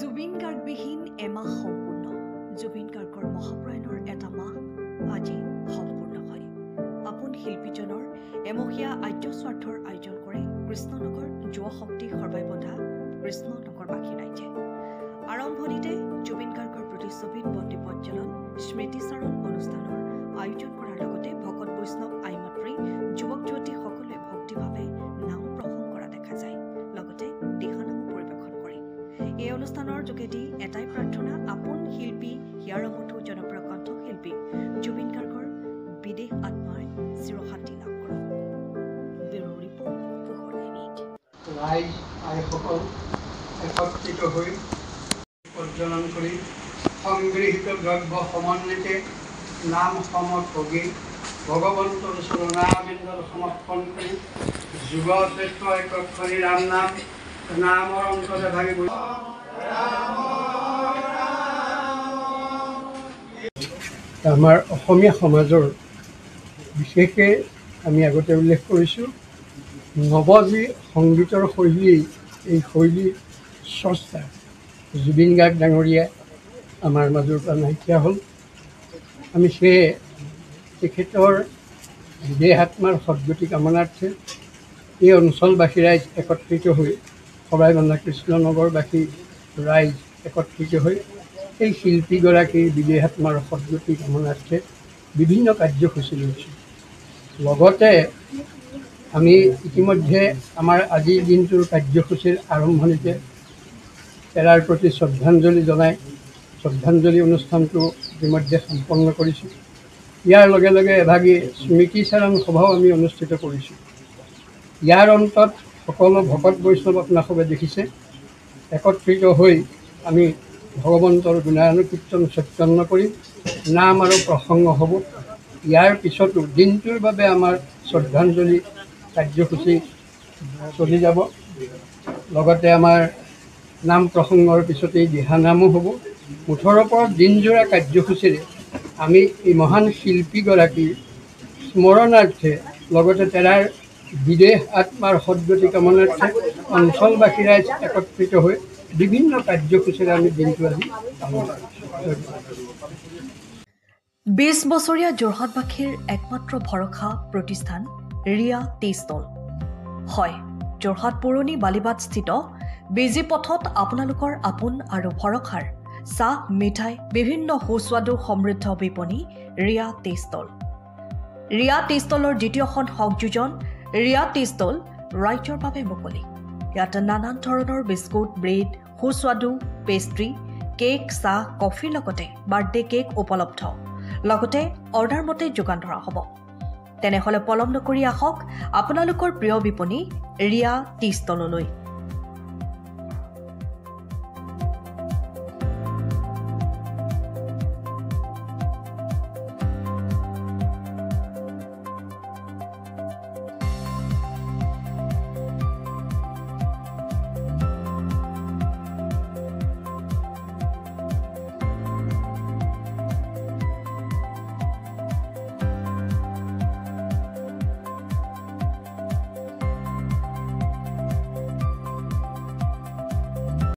জুবিন গাৰ্গবিহীন এমাহ সম্পূৰ্ণ। জুবিন গাৰ্গৰ মহাপ্ৰয়াণৰ এটা মাহ আজি সম্পূৰ্ণ হয়। আপোন শিল্পীজনৰ এমহীয়া আদ্য স্বাৰ্থৰ আয়োজন কৰে কৃষ্ণনগৰ যুৱ শক্তি সৰ্বাইবন্ধা কৃষ্ণনগৰবাসী ৰাইজে। আৰম্ভণিতে জুবিন গাৰ্গৰ প্ৰতিচ্ছবিত বন্তি প্ৰজ্বলন স্মৃতিচাৰণ অনুষ্ঠানৰ আয়োজন কৰাৰ লগতে ভকত বৈষ্ণৱ আইমাতৃ যুৱক যুৱতী সকলোৱে ভক্তিভাৱে নাম প্ৰসংগ কৰা দেখা যায়। লগতে দিহানামো পৰিৱেশন কৰে। এই অনুষ্ঠানৰ যোগেদি এটাই প্ৰাৰ্থনা, আপোন শিল্পী হিয়াৰমঠু জনপ্ৰিয় কণ্ঠশিল্পী জুবিন গাৰ্গৰ বিদেশ আত্মাই চিৰশান্তি লাভ কৰক। ব্যুৰো ৰিপৰ্ট, পোহৰ দৈনিক। ৰাইজ আইসকল একত্ৰিত হৈ প্ৰজ্বলন কৰি সংগৃহীত দ্ৰব্য সমন্বিতে নাম সমৰ্পি ভগৱন্তৰ চৰণাবিন্দৰ সমৰ্পণ কৰি যুগ শ্ৰেষ্ঠ একক্ষৰী ৰাম নাম নামৰ অন্তৰে ভাগি আমাৰ অসমীয়া সমাজৰ বিশেষকৈ আমি আগতে উল্লেখ কৰিছোঁ, নৱজী সংগীতৰ শৈলী, এই শৈলীৰ স্ৰষ্টা জুবিন গাৰ্গ ডাঙৰীয়া আমাৰ মাজৰ পৰা নাইকিয়া হ'ল। আমি সেয়ে তেখেতৰ বিদেহ আত্মাৰ সদ্গতি কামনাৰ্থে এই অঞ্চলবাসী ৰাইজ একত্ৰিত হৈ সৰাইবন্ধা কৃষ্ণনগৰবাসী ৰাইজ একত্ৰিত হৈ এই শিল্পীগৰাকীৰ বিদেহ আত্মাৰ সদ্গতি কামনাৰ্থে বিভিন্ন কাৰ্যসূচী লৈছোঁ। লগতে আমি ইতিমধ্যে আমাৰ আজিৰ দিনটোৰ কাৰ্যসূচীৰ আৰম্ভণিতে তেৰাৰ প্ৰতি শ্ৰদ্ধাঞ্জলি জনাই শ্ৰদ্ধাঞ্জলি অনুষ্ঠানটো ইতিমধ্যে সম্পন্ন কৰিছোঁ। ইয়াৰ লগে লগে এভাগী স্মৃতিচাৰণ সভাও আমি অনুষ্ঠিত কৰিছোঁ। ইয়াৰ অন্তত সকলো ভকত বৈষ্ণৱ আপোনালোকে দেখিছে একত্ৰিত হৈ আমি ভগৱন্তৰ গুণানুকীৰ্তন সত্যন্ন কৰিম, নাম আৰু প্ৰসংগ হ'ব। ইয়াৰ পিছতো দিনটোৰ বাবে আমাৰ শ্ৰদ্ধাঞ্জলি কাৰ্যসূচী চলি যাব। লগতে আমাৰ নাম প্ৰসংগৰ পিছতেই দিহানামো হ'ব। মুঠৰ ওপৰত দিনজোৰা কাৰ্যসূচীৰে আমি এই মহান শিল্পীগৰাকীৰ স্মৰণাৰ্থে লগতে তেৰাৰ বিদেশ আত্মাৰ সদ্গতি কামনাৰ্থে অঞ্চলবাসী ৰাইজ একত্ৰিত হৈ বিভিন্ন কাৰ্যসূচীৰে আমি দিনটো আজি পালন কৰিছোঁ। ২০ বছৰীয়া যোৰহাটবাসীৰ একমাত্ৰ ভৰসা প্ৰতিষ্ঠান ৰিয়া টি ষ্টল। হয়, যোৰহাট পুৰণি বালিবাটস্থিত বিজি পথত আপোনালোকৰ আপোন আৰু ভৰসাৰ চাহ, মিঠাই, বিভিন্ন সুস্বাদু সমৃদ্ধ বিপণী Riya tea stall. Riya tea ষ্টলৰ দ্বিতীয়খন সংযোজন ৰিয়া টি ষ্টল ৰাইজৰ বাবে মুকলি। ইয়াত নানান ধৰণৰ বিস্কুট, ব্ৰেড, সুস্বাদু পেষ্ট্ৰি, কেক, চাহ, কফিৰ লগতে বাৰ্থডে কেক উপলব্ধ। লগতে অৰ্ডাৰ মতে যোগান ধৰা হ'ব। তেনেহ'লে পলম নকৰি আহক আপোনালোকৰ প্ৰিয় বিপণী ৰিয়া টি ষ্টললৈ।